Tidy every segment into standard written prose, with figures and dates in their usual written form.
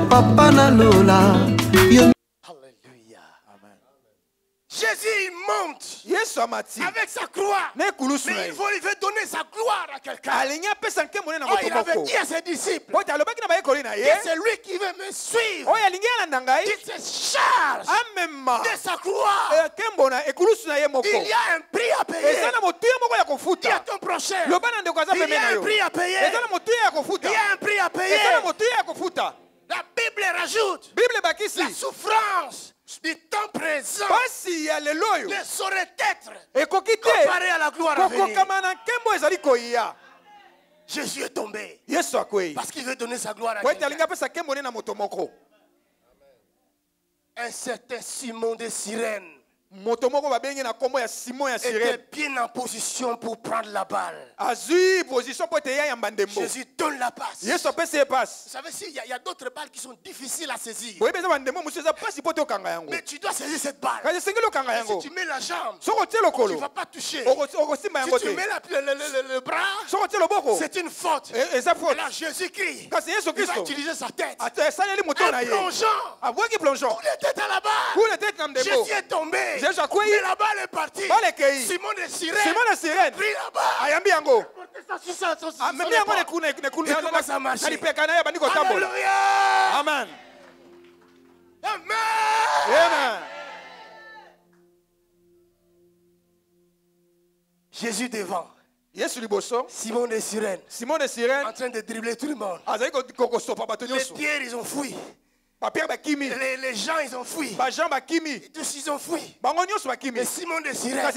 papa na lola. Alléluia. Amen. Jésus il monte avec sa croix. Mais il veut donner sa gloire à quelqu'un. Oh, il avait dit à ses disciples que c'est lui qui veut me suivre. Il se charge de sa croix. Il y a un prix à payer. Dis à ton prochain, il y a un prix à payer. Il y a un prix à payer. La Bible rajoute la souffrance du temps présent ne saurait être comparée à la gloire à venir. Jésus est tombé parce qu'il veut donner sa gloire à quelqu'un. Un certain Simon de Cyrène était bien en position pour prendre la balle. Jésus donne la passe. Vous savez, il y a d'autres balles qui sont difficiles à saisir. Mais tu dois saisir cette balle. Et si tu mets la jambe, tu ne vas pas toucher. Si tu mets le bras, c'est une faute. Et là, Jésus crie. Il va utiliser sa tête. En plongeant, pour les têtes à la balle. Jésus est tombé. Mais la balle est partie. Simon de Cyrène a pris la balle. Il commence à marcher. Alléluia. Amen. Amen. Jésus devant. Simon de Cyrène en train de dribbler tout le monde. Les pierres, ils ont fui. Les gens ils ont fui. Tous ils ont fui. Et Simon de Cyrène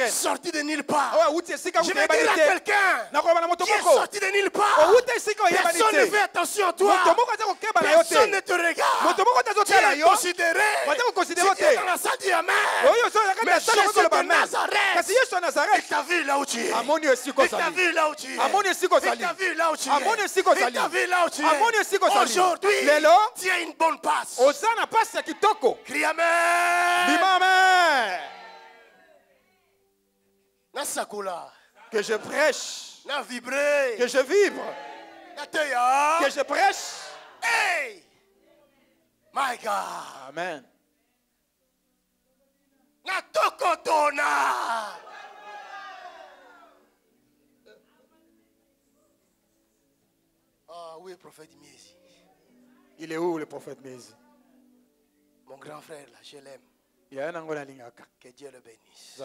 sorti de nulle part. Je vais dire à quelqu'un qui est sorti de nulle part. Personne ne fait attention à toi. Personne ne te regarde. Tu es considéré. Si tu es dans la salle du Amen. Mais Jésus de Nazareth, il t'a vu là où tu es. Il t'a vu là où tu es. Il t'a vu là où tu es. Il t'a vu là où tu es. Aujourd'hui, tu as une bonne passe. Crie Amen. Amen. Que je prêche. Que je vibre. Que je prêche. Hey. My God. Amen. Ah oui, prophète Miesi. Il est où le prophète Miesi? Mon grand frère là, je l'aime. Que Dieu le bénisse.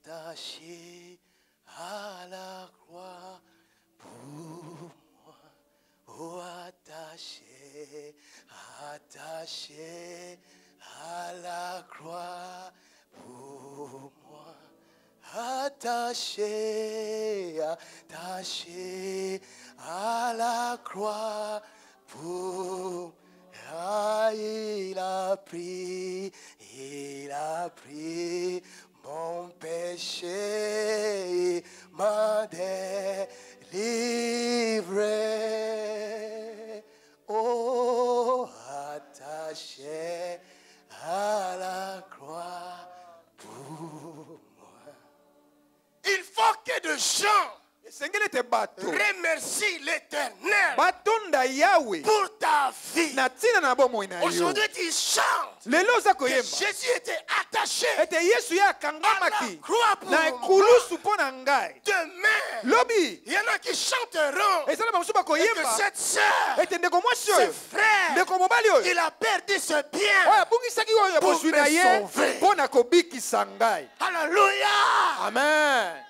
Attaché à la croix pour moi, oh attaché, attaché à la croix pour moi, attaché, attaché à la croix pour moi. Ah, il a pris mon péché, m'a délivré. Oh, attaché à la croix pour moi. Il faut que des gens remercie l'Éternel pour ta vie. Aujourd'hui, tu chantes que Jésus était attaché à la croix pour moi. Demain, il y en a qui chanteront et que cette soeur, ce frère, il a perdu ce bien pour me sauver. Alléluia. Amen.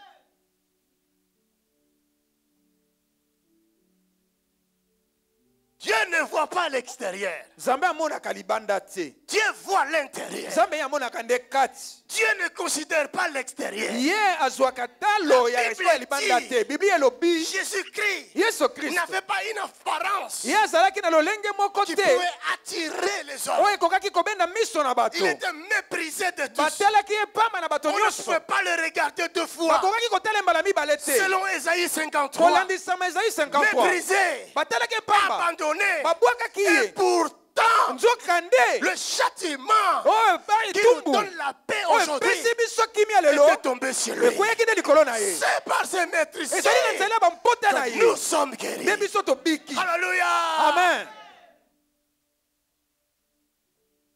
Dieu ne voit pas l'extérieur. Dieu voit l'intérieur. Dieu ne considère pas l'extérieur. Jésus-Christ n'avait pas une apparence qui pouvait attirer les hommes. Il était méprisé de tous. On ne peut pas le regarder deux fois. Selon Ésaïe 53, méprisé, abandonné. Et pourtant, pourtant, le châtiment qui nous donne la paix aujourd'hui était tombé sur lui. C'est par ses maîtrises que nous sommes guéris. Alléluia. Amen.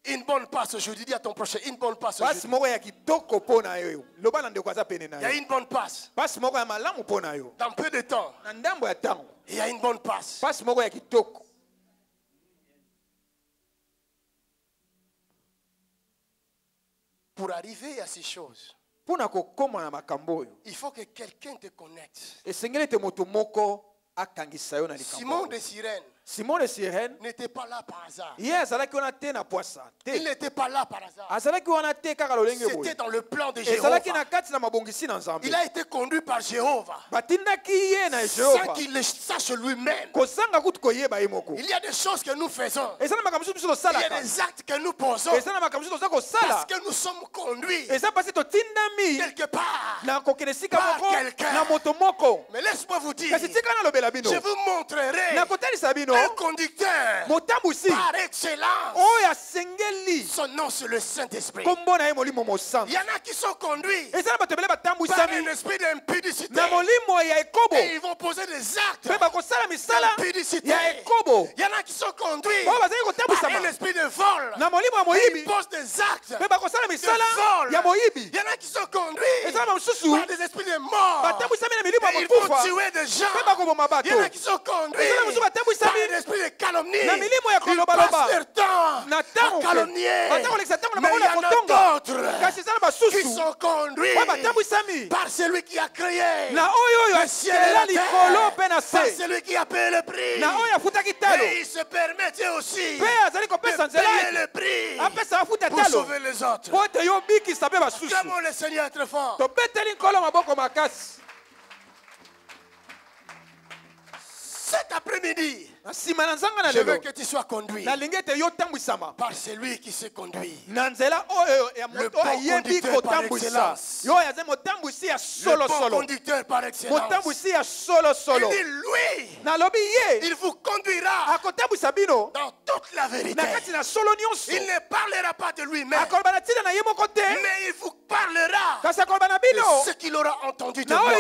Une bonne passe aujourd'hui. Dis à ton prochain, une bonne passe aujourd'hui. Il y a une bonne passe. Dans peu de temps, il y a une bonne passe. Pour arriver à ces choses, il faut que quelqu'un te connecte. Simon de Cyrène n'était pas là par hasard. Il n'était pas là par hasard. C'était dans le plan de Jéhovah. Il a été conduit par Jéhovah sans qu'il le sache lui-même. Il y a des choses que nous faisons. Il y a des actes que nous posons parce que nous sommes conduits quelque part par quelqu'un. Mais laisse-moi vous dire, je vous montrerai un conducteur par excellence. Son nom, c'est le Saint-Esprit. Il y en a qui sont conduits par un esprit d'impudicité. Et ils vont poser des actes d'impudicité. Il y en a qui sont conduits par un esprit de vol. Et ils posent des actes de vol. Il y en a qui sont conduits par des esprits de mort. Et ils vont tuer des gens. Il y en a qui sont conduits par un esprit de calomnie. Ils passent leur temps à calomnier. Mais il y en a d'autres qui sont conduits par celui qui a créé le ciel et la terre, par celui qui a payé le prix. Et ils se permettent aussi de payer le prix pour sauver les autres. Comment le Seigneur est très fort. Cet après-midi, je veux que tu sois conduit par celui qui s'est conduit. Le bon conducteur par excellence. Le bon conducteur par excellence. Il dit, lui, il vous conduira dans toute la vérité. Il ne parlera pas de lui-même, mais il vous parlera de ce qu'il aura entendu de moi.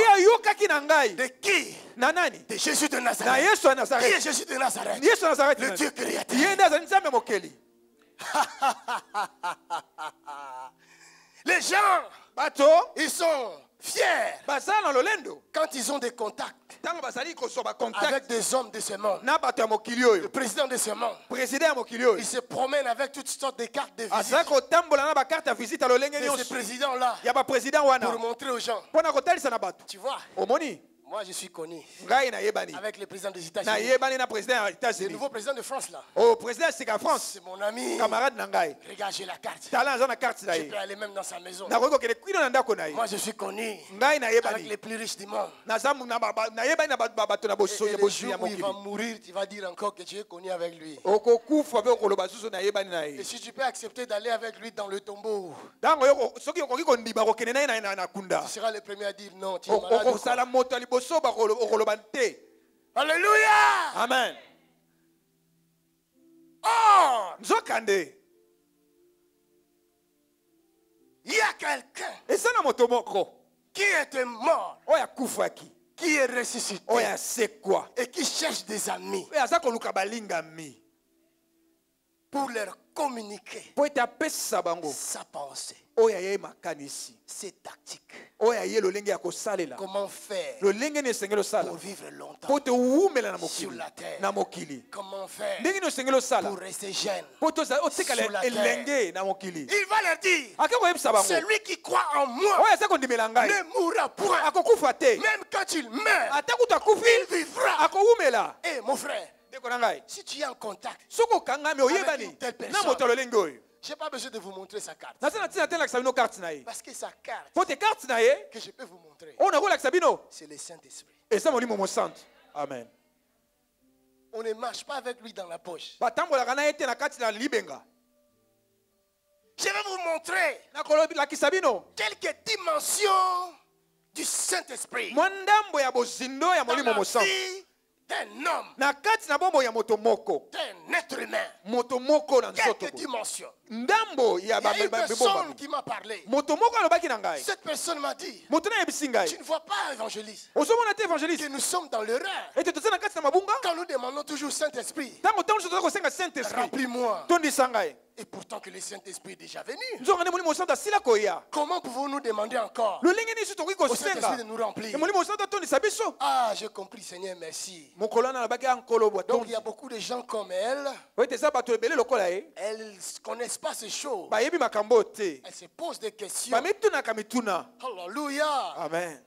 De qui? De Jésus de Nazareth. Qui est Jésus de Nazareth? Le Dieu créateur. Les gens, ils sont fiers quand ils ont des contacts avec des hommes de ce monde. Le président de ce monde, il se promène avec toutes sortes de cartes de visite de ce président-là pour montrer aux gens. Tu vois, moi je suis connu avec le président des États-Unis. Le nouveau président de France là. C'est mon ami. Regarde, j'ai la carte. Je peux aller même dans sa maison. Moi je suis connu avec les plus riches du monde. Et le jour où il va mourir, tu vas dire encore que tu es connu avec lui. Et si tu peux accepter d'aller avec lui dans le tombeau, tu seras le premier à dire non, tu es malade. Alléluia. Amen. Oh, il y a quelqu'un qui était mort, qui est ressuscité et qui cherche des amis pour leur communiquer sa pensée, ses tactiques. Comment faire pour vivre longtemps sur la terre? Comment faire pour rester jeune sur la terre? Il va leur dire, celui qui croit en moi ne mourra point. Même quand il meurt, il vivra. Et mon frère, si tu es en contact avec une telle personne, je n'ai pas besoin de vous montrer sa carte. Parce que sa carte que je peux vous montrer, c'est le Saint-Esprit. Amen. On ne marche pas avec lui dans la poche. Je vais vous montrer quelques dimensions du Saint-Esprit dans ma vie d'un homme, na kati na bomoi ya moto moko, d'un être humain, moto moko na nzoto, quelques dimensions. ndambo ya Il y a une personne qui m'a parlé. moto moko alobaki na ngai, Cette personne m'a dit, moto na yebisi ngai, tu ne vois pas, évangéliste, ozomona te évangéliste, que nous sommes dans l'erreur. ete toza na kati na mabunga, Quand nous demandons toujours Saint-Esprit, tango tango toza kosenga Saint-Esprit, remplis-moi. tondisa ngai, Et pourtant que le Saint-Esprit est déjà venu. nzonga ne molimo santo asila koya, Comment pouvons-nous demander encore lolenge nini tokoki au Saint-Esprit kosenga de nous remplir? e molimo santo atondisa biso. Ah, j'ai compris, Seigneur, merci. Mokolo wana alobaki ankolo bwa Donc il tondi, y a beaucoup de gens comme elle, oyo eza bato ebele lokola ye, elles ne connaissent pas ces choses. bayebi makambo te, Elles se posent des questions. bamitunaka mituna. Alléluia. Amen.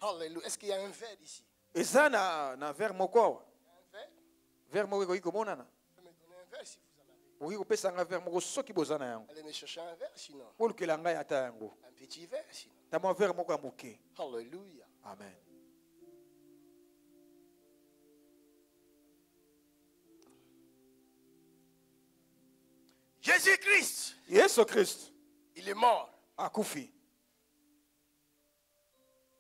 Alléluia. Est-ce qu'il y a un verre ici? Eza na verre moko awa, Un verre? verre moko ekoki komonana, Vous pouvez me donner un verre si vous en avez. okoki kopesanga verre moko soki boza na yango, Allez me chercher un verre sinon. olukela ngai ata yango, Un petit verre sinon. tamwa verre moko ya moke. Alléluia. Amen. Jésus-Christ, Yesu Kristo il est mort. akufi,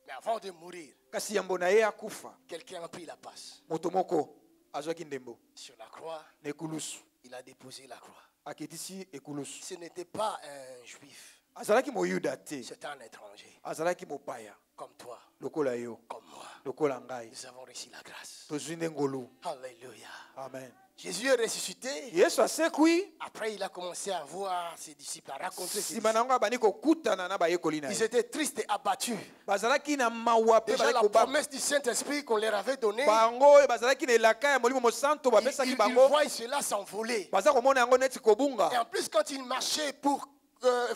Mais avant de mourir, kasi yambo na ye akufa, quelqu'un a pris la passe. moto moko azwaki ndembo Sur la croix, na ekulusu, il a déposé la croix. akitisi ekulusu. Ce n'était pas un juif, Azalaki moyuda te, c'était un étranger. azalaki mopaya Comme toi, lokola yo, comme moi. lokola ngai, Nous avons reçu la grâce. tozwi nde ngolu. Alléluia. Amen. Jésus est ressuscité. Yesu asekwi, Après, il a commencé à voir ses disciples, à raconter ses nsima na disciples. yango abandi kokutana na bayekoli na Ils ye, étaient tristes et abattus. bazalaki na mawa mpe Déjà, bazalaki la kobanga promesse du Saint-Esprit qu'on leur avait donnée, bango oyo bazalaki na elaka ya molimo mosanto bapesaki ils bango, voient cela s'envoler. baza komona yango neti Et kobunga. en plus, quand ils marchaient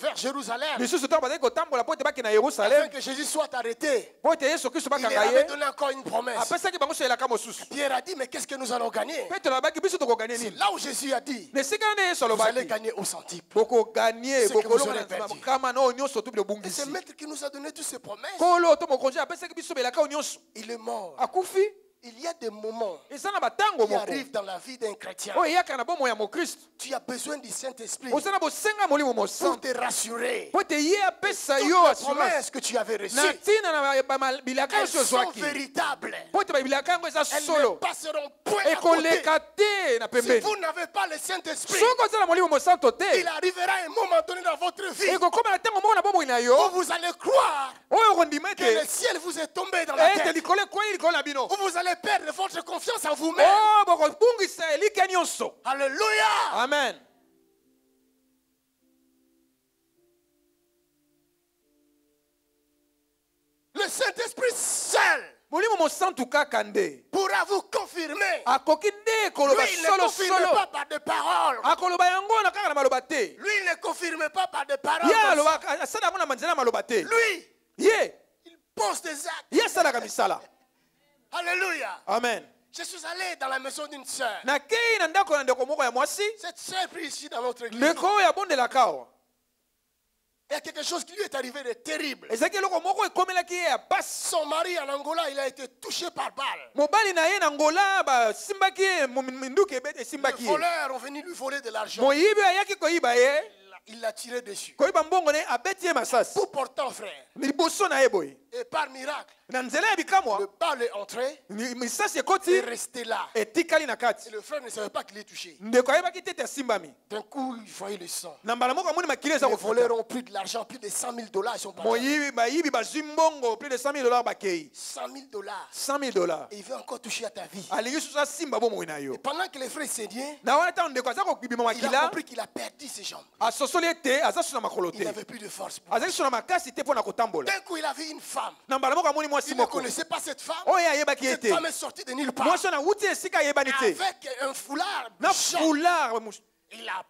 vers Jérusalem, lisusu ntango bazalaki kotambola mpo ete bakende na afin yerusalem, que Jésus soit arrêté, mpo ete yesu kristo il leur bakanga avait ye, donné encore une promesse. apesaki bango so elaka mosusu. Pierre a dit, mais qu'est-ce que nous allons gagner? Petro alobaki biso tokoganie C'est nini, là où Jésus a dit, na esika nde yesu vous allez alobaki gagner au centuple. bokoganie, Ce que vous bokolonga aurez perdu. na makama na oyo nyonso to Et bilobungisi. c'est maître qui nous a donné toutes ces promesses. Kolo to mokonzi apesaki biso belaka oyo nyonso, Il est mort. akufi. Il y a des moments Eza na batango qui moko arrivent dans la vie d'un chrétien. oyo eyaka na bomoi ya mokristo, Tu as besoin du Saint-Esprit oza na bosenga molimo pour mosantu te rassurer. mpo ete ye apesa Toutes yo les assurance promesses que tu avais na reçues, ntina na bilaka elles nyonso sont ozwaki, véritables. mpo ete babilaka yango eza Elles ne solo, passeront point à côté. ekoleka te na Si pembeni. vous n'avez pas le Saint-Esprit, Soki oza na molimo mosantu te, il arrivera un moment donné dans votre vie ekokoma na ntango moko na bomoi na où yo vous allez croire oyo okondima que le ete ciel vous est tombé dans la ete tête. likolo ekwei likolo na bino, Où vous allez perdre votre confiance en vous-même. o bokobungisa elike nyonso. Alléluia. Amen. Le Saint-Esprit seul molimo mosantu kaka nde pourra vous confirmer. akoki nde koloba Lui, il ne confirme pas solosolo, par des paroles. akoloba yango na kaka na maloba te, Lui, il ne confirme pas par des paroles. ye comme ça. alobaka asala yango na manzela ya maloba te, Lui, ye il pose des actes. ye asalaka misala. Alléluia. Amen. Je suis allé dans la maison d'une sœur. nakei na ndako na ndeko moko ya mwasi, Cette sœur prie ici dans notre église. ndeko oyo abondelaka awa, Il y a quelque chose qui lui est arrivé de terrible. ezalaki eloko moko ekomelaki ye ya pasi. Son mari en Angola, il a été touché par balle. mobali na ye na ngola basimbaki ye minduki ebete Les esimbaki ye, voleurs ont venu lui voler de l'argent. moyibi ayaki koyiba ye, Il l'a tiré dessus. koyiba mbongo ne abeti ye masasi Tout portant, frère. liboso na ye boye, Et par miracle, na nzela ya bikamwa le balle est entré misasi et ekoti resté là. etikali na Et kati, le frère ne savait pas qu'il est touché. ndeko ayebaki te ete asimbami, D'un coup, il voyait le sang. na mbala moko amoni makili eza Les voleurs kofuta, ont pris de l'argent, plus de 100 000 $. Ils sont partis. moyibi bayibi bazwi mbongo plus de 100 000 bakei 100 000 $. 100 000. Et il veut encore toucher à ta vie. alingi susu asimba bomoi na yo, Et pendant que les frères saignaient, na wana ntango ndeko aza kobima il a makila, compris qu'il a perdu ses jambes. asosoli ete aza su na makolo Il te, n'avait plus de force. azalaki su na makasi te mpo na kotambola. D'un coup, il a vu une femme. na mbala moko amoni mwasi Il ne moko connaissait pas cette femme. oyo ayebaki Cette ete femme est sortie de nulle part. mwasi wana awuti esika ayebani te, Avec un foulard. na jaune. foulard Il a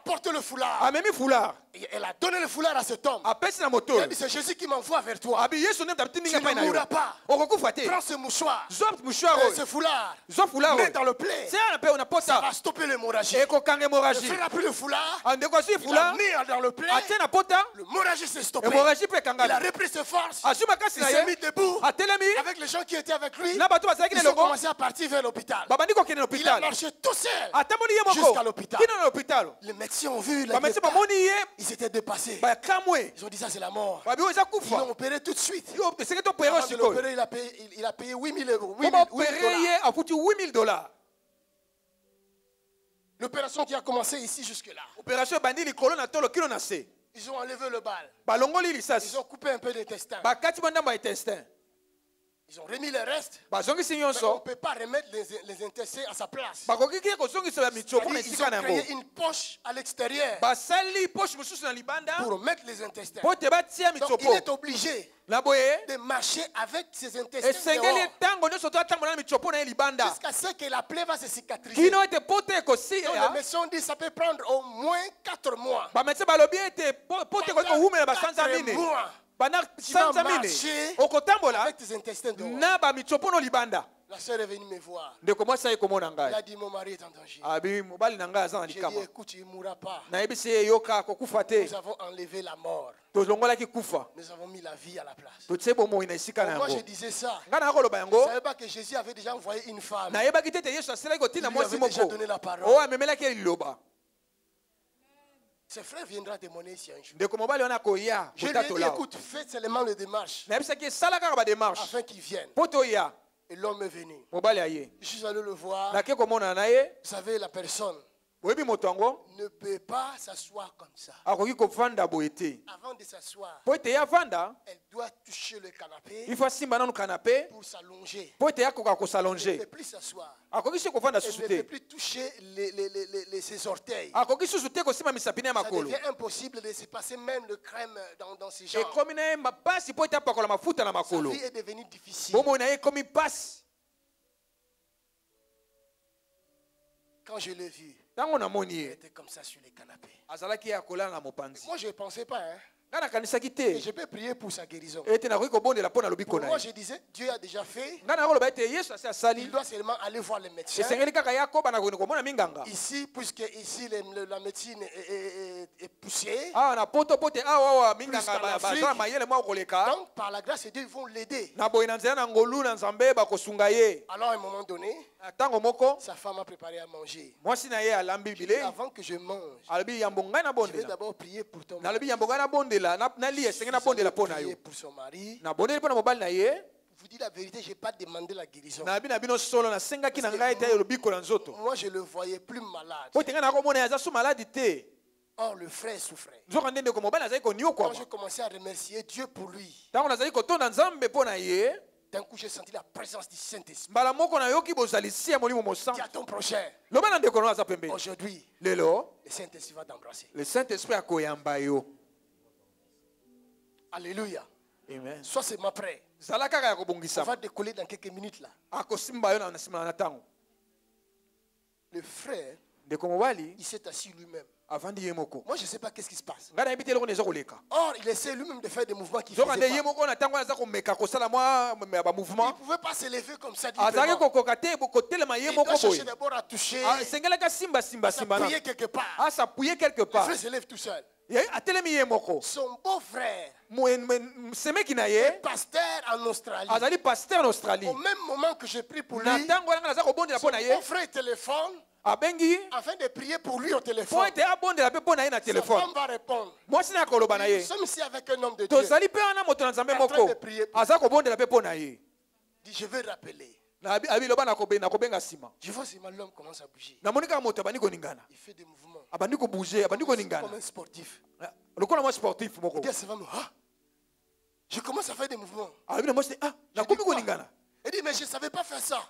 porté le foulard. amemi foulard, Et elle a donné le foulard à cet homme. apesi na moto Il a oyo, dit, c'est Jésus qui m'envoie vers toi. abi yesu nde tabitindi Tu nga mpai ne na yo, mourras pas. okokufa te, Prends ce mouchoir. zwa mouchoir Et oyo, ce foulard. zwa foulard Mets oyo, dans le plaid. tia na mpe na Ça pota, va stopper l'hémorragie. ekokanga Le hémorragie. frère a pris le foulard. andeko azwi Il a foulard mis dans le plaid. atie na pota, L'hémorragie s'est stoppée. hémorragie mpe Il a ekangami, repris ses forces. azwi makasi Il na s'est mis ye, debout. atelemi Avec les gens qui étaient avec lui. na bato bazalaki na Ils ont elongo, commencé à partir vers l'hôpital. babandi kokende na Il a hôpital, marché tout seul. atamboli ye Jusqu'à moko l'hôpital. kino na hôpital, Les médecins ont vu. bamesi bamoni ye Ils étaient dépassés. bakamwe, Ils ont dit ça, c'est la mort. babi oyo eza Ils l'ont kufa, opéré tout de suite. esengeli topere Avant de sikoyo, l'opérer, il a payé 8 000 euros. po baopere ye a foutu $8,000. L'opération qui a commencé ici jusque-là. Opération bandi li kolona tolo kilo na se. Ils ont enlevé le bal. Balongoli lisasi. Ils ont coupé un peu d'intestin. Bakati banda ba intestin. Ils ont remis le reste. Bazongi Mais on ne nyonso. peut pas remettre les intestins à sa place. Bakoki ki kozongi so ya michopo na Ils sika ont na créé ngo. une poche à l'extérieur Basali poche mususu na libanda. pour mettre les intestins. Po te batia Donc il michopo. est obligé Na boye. de marcher avec ses intestins Esengeli dehors, tango nyonso to atambola na michopo na ye libanda. jusqu'à ce que la plaie va se cicatriser. Kino ete pote ekosi Donc ya. les médecins disent que ça peut prendre au moins 4 mois. Ba médecin balobi ete pote ko humela ba sanza 4 mine. mois Bana tu vas sanza mine. marcher Okotambola avec tes intestins dehors. na ba michopo no libanda. La sœur est venue me voir. Ndeko mwasi ayi komona Elle ngai. a dit mon mari est en danger. Abi mobali na ngai aza na J'ai dit likama. écoute, il ne mourra pas. Nayebisi ye yoka kokufa te. Nous avons enlevé la mort. Tozongolaki kufa. Nous avons mis la vie à la place. Totie bomoi na esika na Moi je yango. disais ça. Ngai na koloba Je ne yango. savais pas que Jésus avait déjà envoyé une femme. Nayebaki te te Yesu asalaki kotina Il lui mwasi avait déjà moko. donné la parole. O amemelaki ye liloba. Ce frère viendra témoigner ici un jour. Ndeko mobali wana koya Je lui ai dit kotatola. écoute, fais seulement le démarche Nayebisaki esala kaka badémarche. afin qu'il vienne. Po toya Et l'homme est venu. mobali aye. Je suis allé le voir. Nake komona na ye. Vous savez, la personne Oyebi moto yango ne peut pas s'asseoir comme ça. akoki kovanda boye te. Avant de s'asseoir, Po ete ye avanda elle doit toucher le canapé il faut asimba nanu kanape. pour s'allonger. Po ete ye akoka Elle ne kosalonge. peut plus s'asseoir. Akoki si kovanda Elle susu ne peut te. plus toucher ses orteils. Akoki susu te kosimba misapi na ye Ça makolo. devient impossible de se passer même le crème dans ses jambes. Ekomi na ye mapasi po ete apakola mafuta na Sa makolo. vie est devenue difficile. Bomoi na ye ekomi pasi. Quand je l'ai vu, Ntango namoni elle ye était comme ça sur les canapés. azalaki ye akolala na mopanzi. Moi, je ne pensais pas. Hein. Ngai nakanisaki Et te je peux prier pour sa guérison. ete nakoki kobondela mpo na lobiko Pour na moi, ye. je disais, Dieu a déjà fait. Ngai nakoloba ete Yesu asi asali. Il doit seulement aller voir les médecins. Esengeli kaka ye akoba na komona minganga. Ici, puisque ici la médecine est poussée. Awa na poto pote awa Plus minganga qu'en Afrique. baza mayele mwa koleka. Donc, par la grâce de Dieu, ils vont l'aider. Na boye na nzela na ngolu na nzambe bakosunga ye. Alors, à un moment donné, Ntango moko sa femme a préparé à manger. mwasi na ye alambi bile. Avant que je mange, Alobi yambo ngai na je vais bondela. d'abord prier pour ton mari. Nalobi yambo ngai na bondela nali esenge na bondela mpo na Prier yo. pour son mari. Na bondeli mpo na mobali na ye. Je vous dis la vérité, je n'ai pas demandé la guérison. Na bina bino solo nasengaki na ngai te lobiko na nzoto. Moi, je le voyais plus malade. Po tenga na komona aza su maladi te. Or, le frère souffrait. Nzoka ndende ko mobali azali koniokwama. Quand j'ai commencé à remercier Dieu pour lui, Ntango nazali kotonda nzambe mpo na ye. d'un coup, j'ai senti la présence du Saint-Esprit. Mbala moko nayoki bozalisi ya molimo Dis mosantu. à ton prochain, Loba na ndeko no aza pembeni. aujourd'hui, Lelo le Saint-Esprit va t'embrasser. le Saint-Esprit akoyamba yo. Alléluia. Amen. Sois seulement prêt. Zala kaka ya On kobongisa. va décoller dans quelques minutes là. Akosimba yo na nsima na ntango. Le frère, Ndeko mobali il s'est assis lui-même. avandi ye moko. Moi, je ne sais pas qu'est-ce qui se passe. Ngai nayebi te eloko neza koleka. Or, il essaie lui-même de faire des mouvements qu'il ne Nzoka faisait nde ye pas. moko na ntango aza komeka kosala mwa Il ne bamouvement. pouvait pas se lever comme ça. Azalaki librement. kokoka te kotelema ye Il moko doit chercher boye. d'abord à toucher, Asengelaka simba simba simba na. s'appuyer quelque part. Asapuye quelque Le part. frère se lève tout seul. Ye atelemi ye moko. Son beau-frère, Semeki na ye pasteur en Australie, azali pasteur en Australie. au même moment que je prie pour Na lui, ntango wana naza kobondela son mpo na ye. beau-frère téléphone Abengi afin de prier pour lui au po téléphone. ete abondela mpe mpo na ye na Sa telefone. femme va répondre. Mwasi na akoloba na Nous ye. sommes ici avec un homme de Dieu. Tozali mpe wana moto na nzambe En train moko de prier pour- aza kobondela mpe mpo na ye. Dit, je vais rappeler. Abiloba nakobenga nsima. Je vois seulement l'homme commence à bouger. Namoni kaka moto abandi koningana. Il fait des mouvements. Abandi kobouge, abandi Comme koningana. un sportif. Lokola mwa sportif moko. Il dit à sa femme, ah, je commence à faire des mouvements. Alobi na mwasi ah, Je dis, nakomi quoi? koningana. Il dit, mais je ne savais pas faire ça.